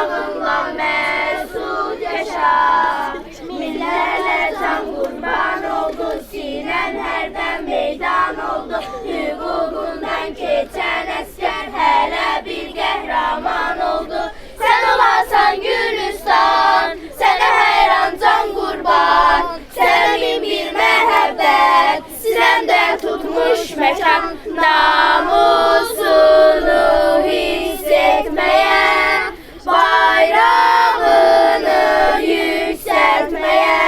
bayrağınla mesut yaşa. Millerle can kurban oldu, sinen herden meydan oldu. Hüququndan keçen əskər hələ bir qəhrəman oldu. Sən olasan Gülüstan, sənə həyran can qurban. Səmin bir məhəbbət, sizəndə tutmuş məkan. Namusunu hiss etməyə, bayrağını yükseltmeye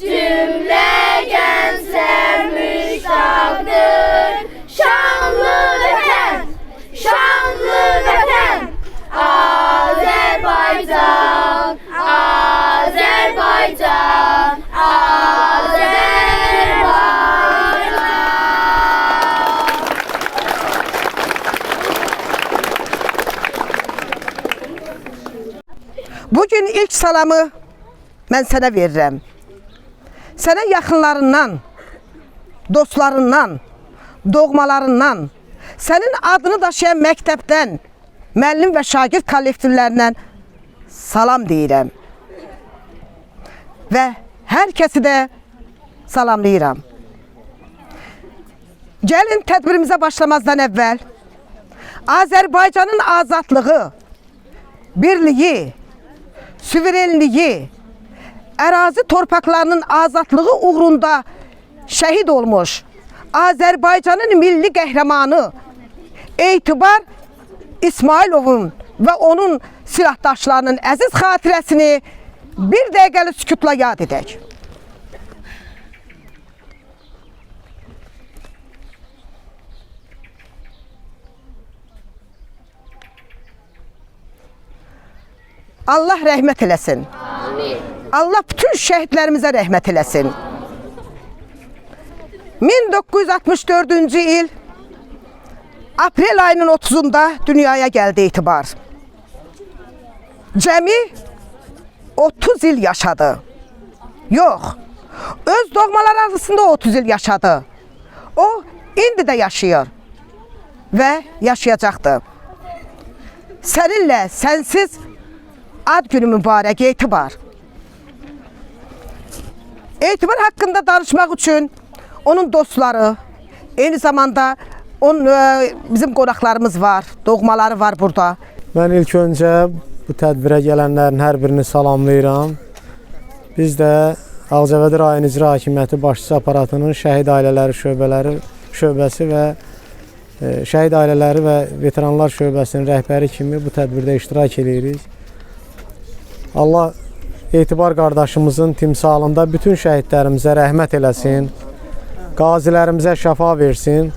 cümle gençler müştakdır. Şanlı vətən, şanlı vətən, Azerbaycan, Azerbaycan, Azerbaycan. Bugün ilk salamı mən sənə verirəm. Sənə yaxınlarından, dostlarından, doğmalarından, sənin adını daşıyan məktəbdən, müəllim və şagird kollektivlərindən salam deyirəm. Və hər kəsi də salamlayıram. Gəlin tədbirimizə başlamazdan əvvəl Azərbaycanın azadlığı, birliyi, suverenliyi, ərazi torpaqlarının azadlığı uğrunda şəhid olmuş Azərbaycanın milli qəhrəmanı Etibar İsmailovun və onun silahdaşlarının əziz xatirəsini bir dəqiqəli sükutla yad edək. Allah rəhmət eləsin. Amin. Allah bütün şəhidlərimizə rəhmət eləsin. 1964-cü il aprel ayının 30'unda dünyaya gəldi Etibar. Cəmi 30 il yaşadı. Yox, öz doğmaları arasında 30 il yaşadı. O indi də yaşayır və yaşayacaqdı. Səninlə sənsiz ad günü mübarək Etibar. Etibar hakkında danışmak için onun dostları, aynı zamanda bizim qonaqlarımız var, doğmaları var burada. Mən ilk öncə bu tədbirə gələnlərin hər birini salamlayıram. Biz də Ağcabədi rayon icra hakimiyyəti başçısı aparatının şəhid ailələri şöbəsi və şəhid ailələri və veteranlar şöbəsinin rəhbəri kimi bu tədbirdə iştirak edirik. Allah Etibar qardaşımızın timsalında bütün şəhidlərimizə rəhmət eləsin, qazilərimizə şəfa versin.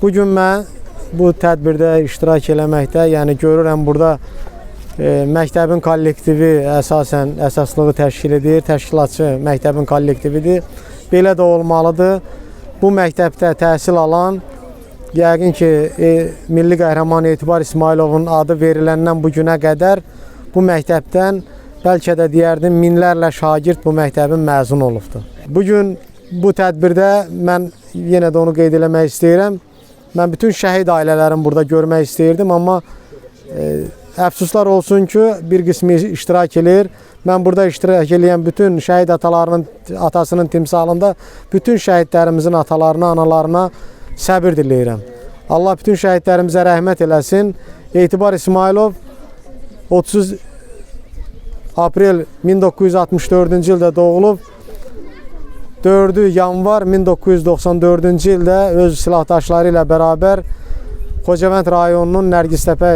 Bugün mən bu tədbirdə iştirak eləməkdə, yəni görürəm burada məktəbin kollektivi əsaslığı təşkil edir, təşkilatçı məktəbin kollektividir. Belə də olmalıdır. Bu məktəbdə təhsil alan, yəqin ki, milli qəhrəman Etibar İsmailovun adı veriləndən bu günə qədər bu məktəbdən bəlkə də deyərdim minlərlə şagird bu məktəbin məzun olubdur. Bugün bu tədbirdə mən yenə də onu qeyd eləmək istəyirəm. Mən bütün şəhid ailələrini burada görmək istəyirdim, amma əfsuslar olsun ki, bir qismi iştirak edir. Mən burada iştirak edən bütün şəhid atasının timsalında bütün şəhidlərimizin atalarına, analarına səbir diləyirəm. Allah bütün şəhidlərimizə rəhmət eləsin. Etibar İsmailov 30 aprel 1964-cü ildə doğulub. 4 yanvar 1994-cü ildə öz silahdaşları ilə bərabər Xocavənd rayonunun Nərgiztəpə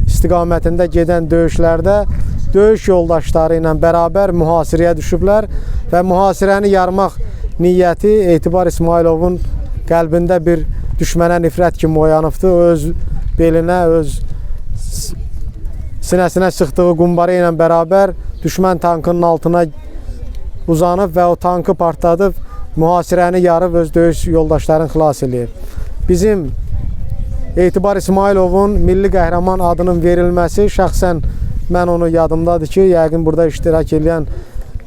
istiqamətində gedən döyüşlərdə döyüş yoldaşları ilə bərabər mühasirəyə düşüblər və mühasirəni yarmaq niyyəti Etibar İsmailovun qəlbində bir düşmənə nifrət kimi oyanıbdır. Öz belinə, öz sinəsinə sıxdığı qumbarı ilə bərabər düşmən tankının altına uzanıb və o tankı partladıb, mühasirəni yarıb öz döyüş yoldaşlarını xilas edir. Bizim Etibar İsmailovun milli qəhrəman adının verilməsi şəxsən mən onu yadımdadır ki, yəqin burada iştirak edən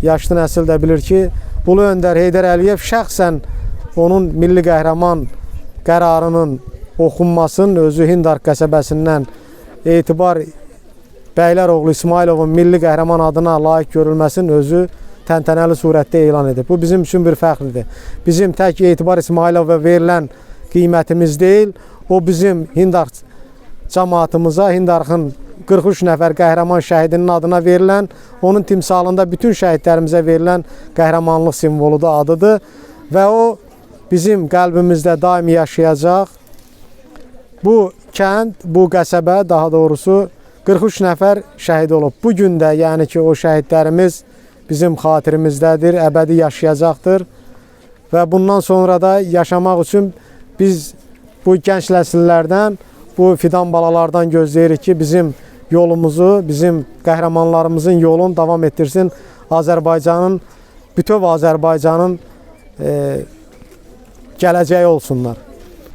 yaşlı nəsil də bilir ki, Ulu Öndər Heydər Əliyev şəxsən onun milli qəhrəman qərarının oxunmasının özü Hindark qəsəbəsindən Etibar Bəyləroğlu İsmayılovun milli qəhrəman adına layiq görülməsinin özü təntənəli surətdə elan edib. Bu bizim üçün bir fəxridir. Bizim tək Etibar İsmayılova verilən qiymətimiz deyil, o bizim Hindar cəmaatımıza, Hindarxın 43 nəfər qəhrəman şəhidinin adına verilən, onun timsalında bütün şəhidlərimizə verilən qəhrəmanlıq simvoludur, adıdır və o bizim qəlbimizdə daim yaşayacaq. Bu kənd, bu qəsəbə daha doğrusu 43 nəfər şəhid olub. Bugün də yəni ki o şəhidlərimiz bizim xatirimizdədir, əbədi yaşayacaqdır və bundan sonra da yaşamaq üçün biz bu gənc nəsillərdən, bu fidan balalardan gözləyirik ki bizim yolumuzu, bizim qəhrəmanlarımızın yolunu davam etdirsin. Azərbaycanın, bütöv Azərbaycanın gələcəyi olsunlar.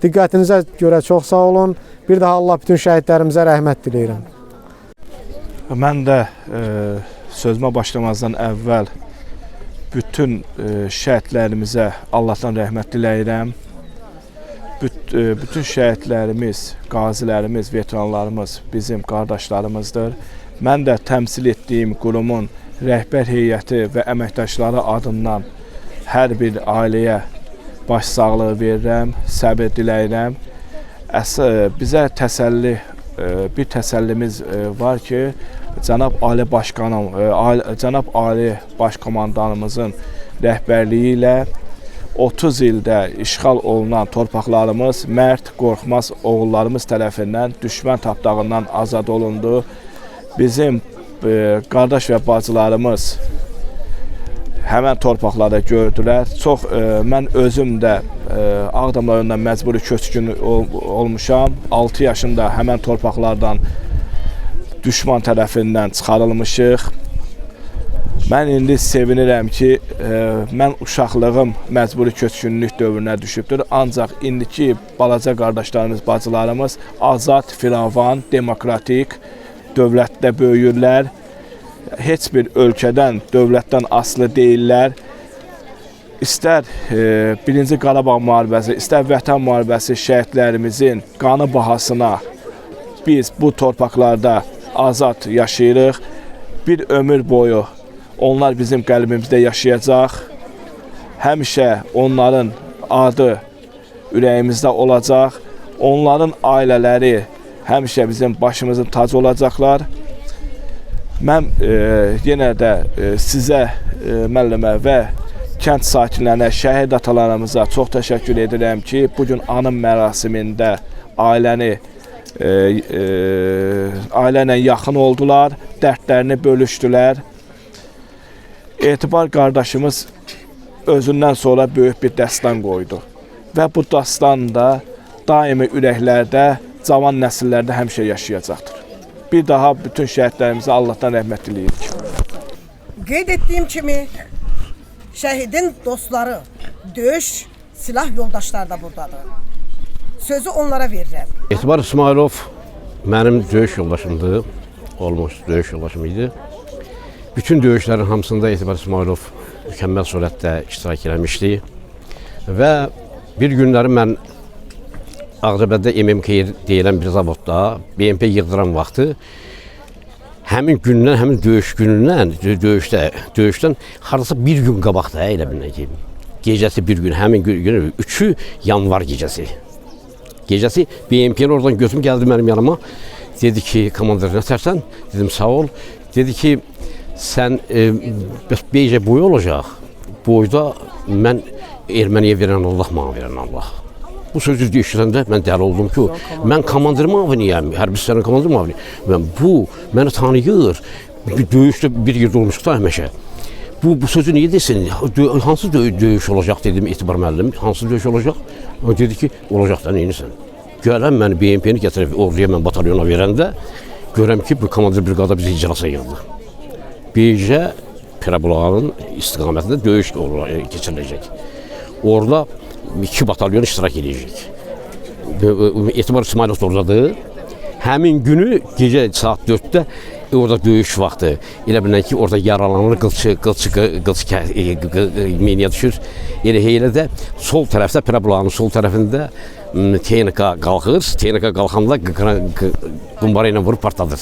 Diqqətinizə görə çox sağ olun. Bir daha Allah bütün şəhidlərimizə rəhmət diləyirəm. Mən də sözümə başlamazdan əvvəl bütün şəhidlərimizə Allahdan rəhmət diləyirəm. Bütün şəhidlərimiz, qazilərimiz, veteranlarımız bizim qardaşlarımızdır. Mən də təmsil etdiyim qurumun rəhbər heyəti və əməkdaşları adından hər bir ailəyə başsağlığı verirəm, səbir diləyirəm. Bizə bir təsəllimiz var ki, Cənab Ali Başkanım, Cənab Ali Başkomandanımızın rəhbərliyi ilə 30 ildə işğal olunan torpaqlarımız mərd, qorxmaz oğullarımız tərəfindən düşmən tapdağından azad olundu. Bizim qardaş və bacılarımız həmən torpaqlarda gördülər. Mən özüm də Ağdam rayonundan məcburi köçkün olmuşam. 6 yaşında həmən torpaqlardan düşman tərəfindən çıxarılmışıq. Mən indi sevinirəm ki, mən uşaqlığım məcburi köçkünlük dövrünə düşübdür. Ancaq indiki balaca qardaşlarımız, bacılarımız azad, firavan, demokratik dövlətdə böyüyürlər. Heç bir ölkədən, dövlətdən asılı deyirlər. İstər 1-ci Qarabağ müharibəsi, istər Vətən müharibəsi şəhidlərimizin qanı bahasına biz bu torpaqlarda azad yaşayırıq. Bir ömür boyu onlar bizim qəlbimizdə yaşayacaq. Həmişə onların adı ürəyimizdə olacaq. Onların ailələri həmişə bizim başımızın tacı olacaqlar. Mən yenə də sizə, müəllimə və kənd sakinlərinə, şəhid atalarımıza çox təşəkkür edirəm ki, bugün anım mərasimində ailə ilə yaxın oldular, dərdlərini bölüşdülər. Etibar qardaşımız özündən sonra böyük bir dəstan qoydu və bu dastan da daimi ürəklərdə, cavan nəsillərdə həmişə yaşayacaqdır. Bir daha bütün şəhidlərimizə Allahdan rəhmət diləyirik. Qeyd etdiyim kimi şəhidin dostları, döyüş, silah yoldaşları da buradadır. Sözü onlara verirəm. Etibar İsmayılov mənim döyüş yoldaşımdır, olmuş döyüş yoldaşım idi. Bütün döyüşlərin hamısında Etibar İsmayılov mükəmməl surətdə iştirak eləmişdi və bir günləri mən Ağdabəddə MMK deyilən bir zavodda BMP yığdıran vaxtı həmin gündən, həmin döyüş günündən, döyüşdən hardasa bir gün qabaqda elə bilmək ki, gecəsi bir gün, həmin gün 3 yanvar gecəsi. Gecəsi BMP-nin oradan gözüm gəldi mənim yanıma. Dedi ki, komandir nətərsən? Dedim, sağ ol. Dedi ki, sən beycə boyu olacaq. Boyda mən Erməniyə verən Allah, mənə verən Allah. Bu sözü eşidəndə mən dəli oldum ki, mən komandir müaviniyəm, hərbi hissənin komandir müaviniyəm. Bu, məni tanıyır, döyüşdə bir yerdə olmuşuq da həməşə. Bu sözü niyə desin, hansı döyüş olacaq dedim Etibar müəllim, hansı döyüş olacaq? O dedi ki, olacaq da neyinisən? Gələn məni BMP-ni gətirib orduya mən batalyona verəndə, görəm ki, bu komandir briqada bizi icrasa yığdı. Beycə, Pirabulağın istiqamətində döyüş keçiriləcək. Orada 2 batalyon iştirak edəcək. Etibar İsmayılov oradadır. Həmin günü gecə saat 4-də orada döyüş vaxtı. Elə bilən ki, orada yaralanır, qılçı meniyə düşür. Elə də sol tərəfdə, Pirabulağın sol tərəfində texnika qalxır. Texnika qalxanda qumbara ilə vurub partladır.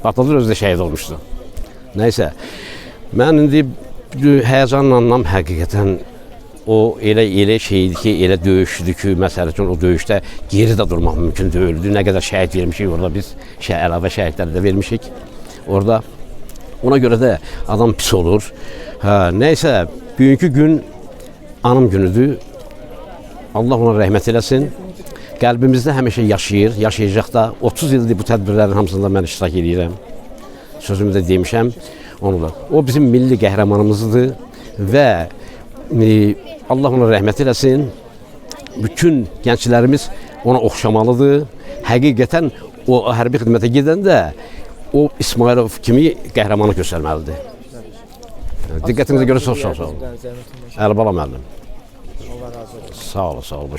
Batıdır özü də şəhid olmuşdu. Nəysə, mən indi həyəcanlanmam həqiqətən. O elə şeydi ki, elə döyüşdü ki, məsəl üçün o döyüşdə geri də durmaq mümkün deyildi. Nə qədər şəhid vermişik orada biz, əlavə şəhidləri də vermişik orada. Ona görə də adam pis olur. Nəysə, bugünkü gün anım günüdür. Allah ona rəhmət eləsin. Qəlbimizdə həmişə yaşayır, yaşayacaq da. 30 ildir bu tədbirlərin hamısında mən iştirak edirəm. Sözümü də demişəm onu da. O bizim milli qəhrəmanımızdır və Allah ona rəhmət eləsin. Bütün gənclərimiz ona oxşamalıdır. Həqiqətən o hərbi xidmətə gedəndə o İsmailov kimi qəhrəmanı göstərməlidir. Diqqətinizə görə çox sağ olun. Əlibala müəllim. Sağ olun, sağ olun.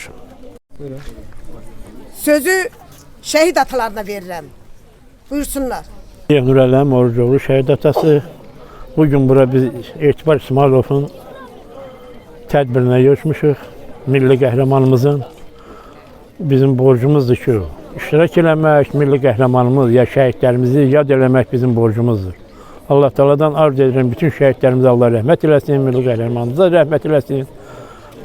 Sözü şəhid atalarına verirəm. Buyursunlar. Nurəlləm Orucoğlu şəhid atası. Bugün bura biz Etibar İsmailovun tədbirinə yığışmışıq. Milli qəhrəmanımızın bizim borcumuzdur ki, iştirak eləmək, milli qəhrəmanımız ya şəhidlərimizi yad eləmək bizim borcumuzdur. Allah Teala'dan arz edirəm, bütün şəhidlərimizə Allah rəhmət eləsin, milli qəhrəmanımıza rəhmət eləsin.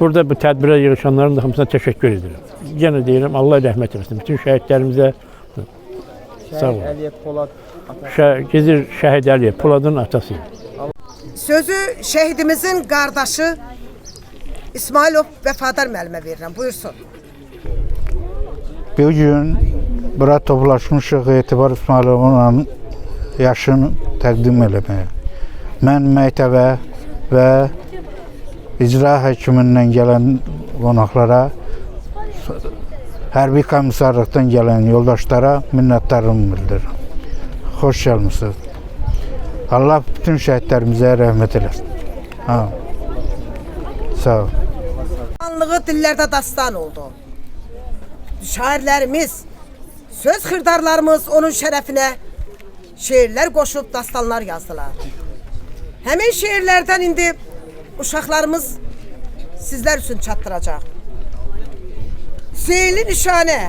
Burada bu tədbirə yığışanların da hamısına təşəkkür edirəm. Yenə deyirəm, Allah rəhmət eləsin, bütün şəhidlərimizə. Sağ olun. Gizir Şəhid Əliyev, Poladın atası. Sözü şəhidimizin qardaşı İsmailov Vəfadar müəllimə verirəm. Buyursun. Bugün bura toplaşmışıq Etibar İsmailovun yaşını təqdim eləməyə. Mən məktəbə və icra həkimindən gələn qonaqlara, hərbi komissarlıqdan gələn yoldaşlara minnətdarımı bildirirəm. Xoş gəlmişsiniz. Allah bütün şəhidlərimizə rəhmət eləsin. Sağ ol. Anlığı dillərdə dastan oldu. Şairlərimiz, söz xırdarlarımız onun şərəfinə şeirlər qoşub dastanlar yazdılar. Həmin şeirlərdən indi uşaqlarımız sizlər üçün çatdıracaq. Hüseyinli nişanə,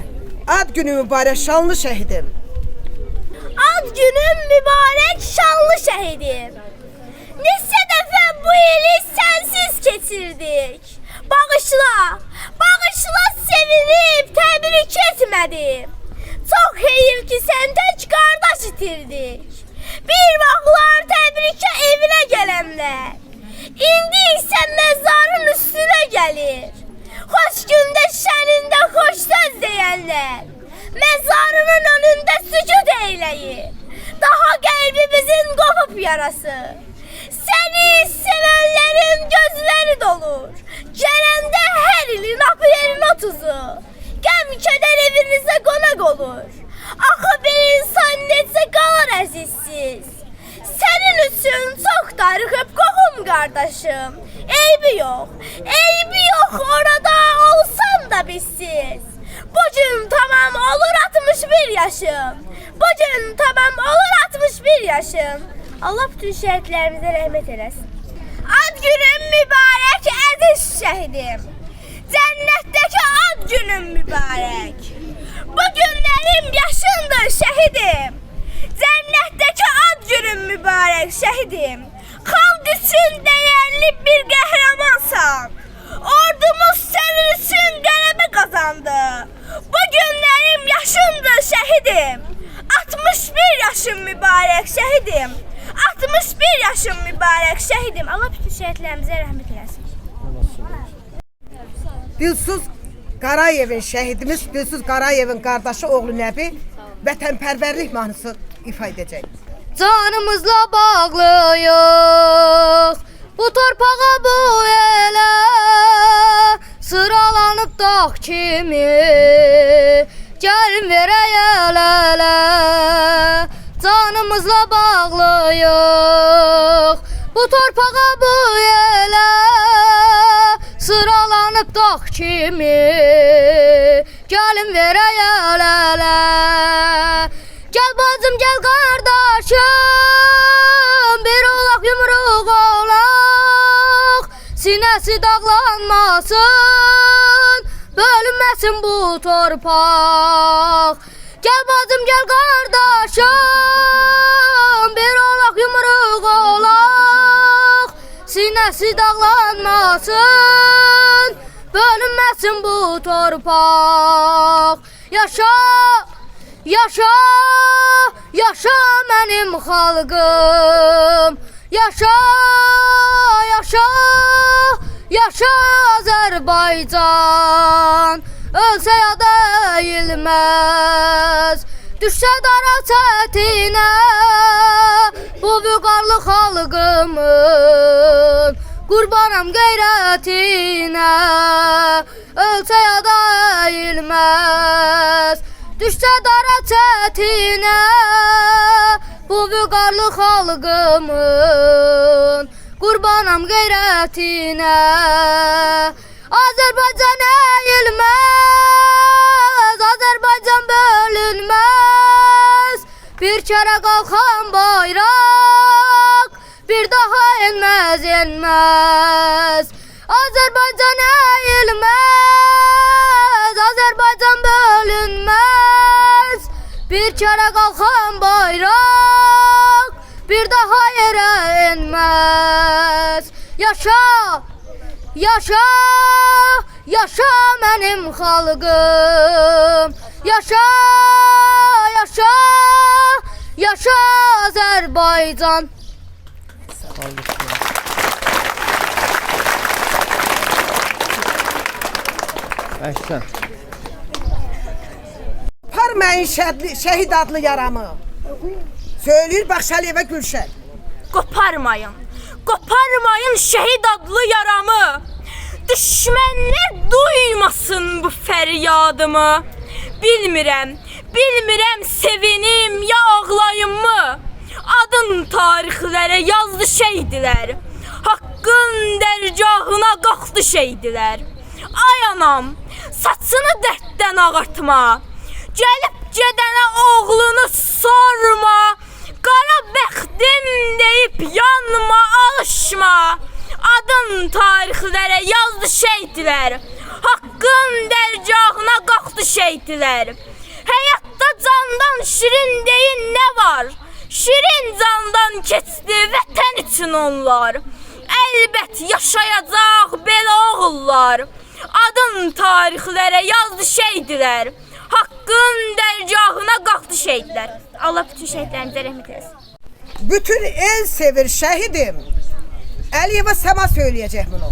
ad günü mübarək şanlı şəhidim. Ad günüm mübarək şanlı şəhidim. Neçə dəfə bu ili sənsiz keçirdik. Bağışla, bağışla sevinib təbrik etmədim. Çox heyif ki sən tək qardaş itirdik. Bir vaxtlar təbrikə evinə gələnlər, indi isə məzarın üstünə gəlir. Xoş gündə şənində xoş söz deyənlər, məzarının önündə sükut eyləyir. Daha qəlbimizin qopub yarası. Səni sevənlərin gözləri dolur. Gələndə hər ilin aprelin 30-u. Qəm-kədər evinizə qonaq olur. Axı bir insan necə qalar əzizsiz. Sənin üçün çox darıxıb qohum qardaşım. Eybi yox, eybi yox orada olsan da bizsiz. Bugün tamam olur 61 yaşım. Bugün tamam olur 61 yaşım. Allah bütün şəhidlərimizə rəhmət eləsin. Ad günüm mübarək əziz şəhidim. Cənnətdəki ad günüm mübarək. Bu günlərim yaşındır şəhidim. Cənnətdəki ad günüm mübarək şəhidim. Xalq üçün dəyərli bir qəhrəmansan. Ordumuz sənin üçün qələbə qazandı. Bu günlərim yaşındır şəhidim. 61 yaşım mübarək şəhidim. 61 yaşım mübarək şəhidim. Allah bütün şəhidlərimizə rəhmət eləsin. Dilsuz Qarayevin şəhidimiz, Dilsuz Qarayevin qardaşı oğlu Nəbi vətənpərvərlik mahnısı ifa edəcək. Canımızla bağlıyıq bu torpağa bu elə, sıralanıb dağ kimi gəlin verək əl-ələ. Canımızla bağlıyıq bu torpağa bu elə, sıralanıb dağ kimi gəlin verək əl-ələ. Gəl bacım, gəl qardaşım, bir olaq yumruq olaq, sinəsi dağlanmasın, bölünməsin bu torpaq. Gəl bacım, gəl qardaşım, sinəsi dağlanmasın, bölünməsin bu torpaq. Yaşa, yaşa, yaşa mənim xalqım. Yaşa, yaşa, yaşa Azərbaycan. Ölsə ya deyilməz, düşsə dara çətinə, bu vüqarlı xalqımın qurbanam qeyrətinə. Ölsə ya deyilməz, düşsə dara çətinə, bu vüqarlı xalqımın qurbanam qeyrətinə. Azərbaycan əyilməz, Azərbaycan bölünməz, bir kərə qalxan bayraq, bir daha enməz, enməz. Azərbaycan əyilməz, Azərbaycan bölünməz, bir kərə qalxan bayraq, bir daha yerə enməz. Yaşa, yaşa, yaşa mənim xalqım. Yaşa, yaşa, yaşa Azərbaycan. Parmayın şehit adlı yaramı. Söylüyor bak Şaliyevə Gülşen. Qoparmayın, qoparmayın şəhid adlı yaramı. Düşmənlər duymasın bu fəryadımı. Bilmirəm, bilmirəm sevinim ya ağlayım mı? Adın tarixlərə yazdı şeydilər, haqqın dərgahına qalxdı şeydilər. Ay anam, saçını dərddən ağartma, gəlib gedənə oğlunu sorma. Qara bəxtim deyib yanma, alışma. Adın tarixlərə yazdı şeydilər, haqqın dərgahına qalxdı şeydilər. Həyatda candan şirin deyin nə var? Şirin candan keçdi vətən üçün onlar. Əlbət yaşayacaq belə oğullar. Adın tarixlərə yazdı şeydilər, haqqın dərgahına qalxdı şehitler. Allah bütün şehitlerimize rahmet eylesin. Bütün el sevir şehidim. Əliyevə Səma söyləyəcək bunu.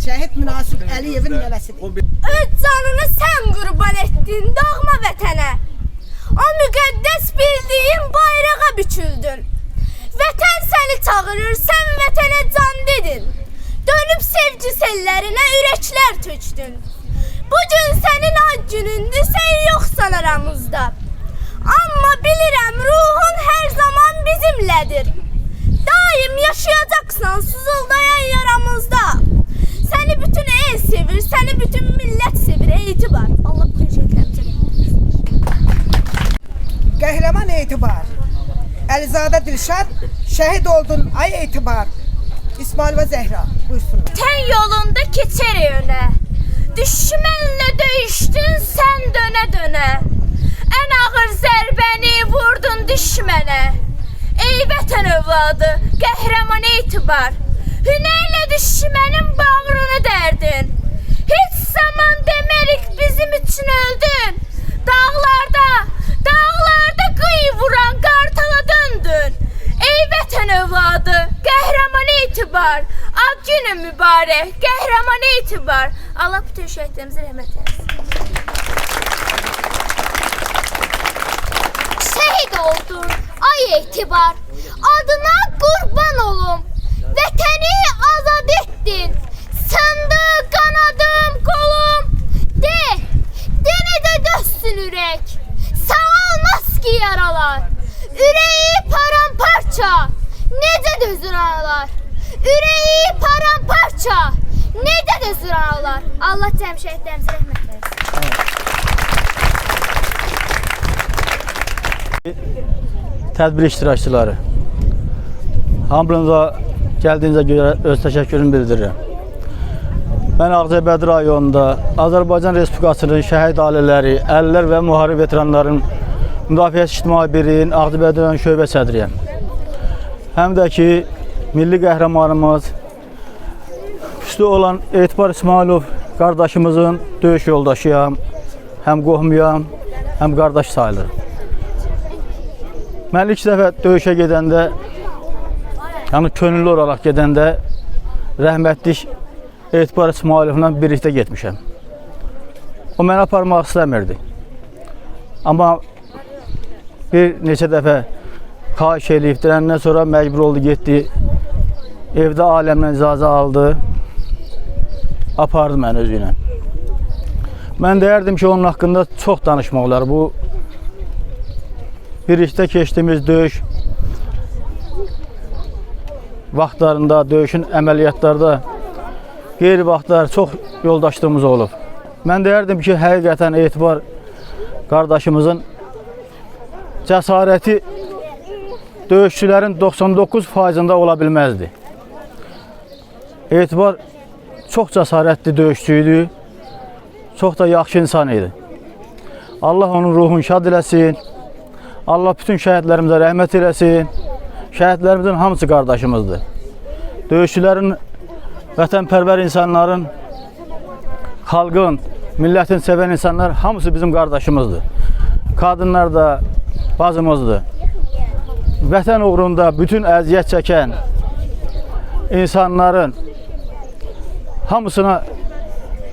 Şəhid Münasib Əliyevin nəvəsidir. Öz canını sen qurban etdin dağma vətənə. O müqəddəs bildiğin bayrağa büküldün. Vətən səni çağırır, sen vətənə can dedin. Dönüp sevgi sellerine ürəklər tökdün. Bugün senin ad günündür, sen yoksan aramızda. Amma bilirəm ruhun her zaman bizimlədir. Daim yaşayacaksan sızıldayan yaramızda. Seni bütün el sevir, seni bütün millet sevir. Etibar. Allah bütün şehitlerimize Qəhrəman Etibar. Əlizadə Dilşad şəhid oldun ay Etibar. İsmail və Zəhra buyursunlar. Vətən yolunda keçər önə. Düşmənlə döyüşdün sen döne döne. En ağır zərbəni vurdun düşmənə. Ey vətən övladı, qəhrəman Etibar. Hünərlə düşmənin bağrını dərdin. Hiç zaman demərik bizim için öldün. Dağlarda, dağlarda qıy vuran qartala döndün. Ey vətən övladı, qəhrəman Etibar. Ad günü mübarək, qəhrəman Etibar. Allah bütün şəhidlərimizə rəhmət eylesin. Şehit oldun ay Etibar, adına kurban olum. Vətəni azad ettin, sındı kanadım kolum. De necə dözsün ürək, sağalmaz ki yaralar. Üreği paramparça, necə dözür analar. Üreği paramparça, necə dözür analar. Allah cəm şəhidlərimizə rəhmət eylesin. Tədbir iştirakçıları, hamınıza gəldiyinizə görə öz təşəkkürümü bildirirəm. Mən Ağcabədi rayonunda Azərbaycan Respublikasının şəhid ailələri, əlillər və müharibə veteranların Müdafiəsi İctimai Birliyin Ağcabədi rayon şöbə sədriyəm. Həm də ki, milli qəhrəmanımız, üstü olan Etibar İsmailov qardaşımızın döyüş yoldaşıyam, həm qohumuyam, həm qardaş sayılır. Mən ilk dəfə döyüşə gedəndə, yəni könüllü olaraq gedəndə rəhmətlik Etibar İsmailovla birlikdə getmişəm. O məni aparmaq istəmirdi. Amma bir neçə dəfə xahiş eləyib, dirəndən sonra məcbur oldu, getdi. Evdə aləmdən icazə aldı, apardı məni özü ilə. Mən deyərdim ki, onun haqqında çox danışmaq olar. Bu, birlikdə keçdiyimiz döyüş vaxtlarında, döyüşün əməliyyatlarda qeyri vaxtlar çox yoldaşlığımız olub. Mən deyərdim ki, həqiqətən Etibar qardaşımızın cəsarəti döyüşçülərin 99%'ında ola bilməzdi. Etibar çox cəsarətli döyüşçüydü, çox da yaxşı insan idi. Allah onun ruhunu şad eləsin, Allah bütün şəhidlərimizə rəhmət eləsin. Şəhidlərimizin hamısı qardaşımızdır. Döyüşçülərin, vətənpərvər insanların, xalqın, millətin sevən insanlar hamısı bizim qardaşımızdır. Qadınlar da bacımızdır. Vətən uğrunda bütün əziyyət çəkən insanların hamısına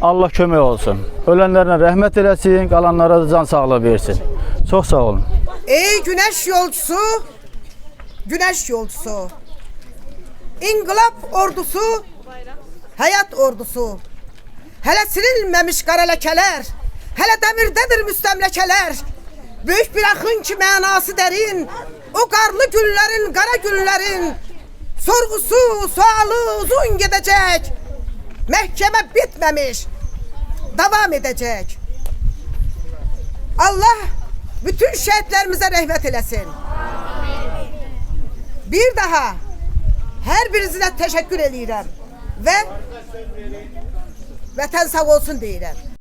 Allah kömək olsun. Ölənlərine rəhmət eləsin, qalanlara da can sağlığı versin. Çox sağ olun. Ey güneş yolcusu, güneş yolcusu, İnqilab ordusu, hayat ordusu, hələ silinməmiş qara ləkələr, hələ dəmirdədir müstəmləkələr, böyük bir axın ki mənası dərin, o qarlı günlərin, qara günlərin, sorğusu, sualı uzun gedəcək, məhkəmə bitməmiş, davam edəcək. Allah bütün şəhidlərimizə rəhmət eləsin. Bir daha hər birinizə təşəkkür edirəm və vətən sağ olsun deyirəm.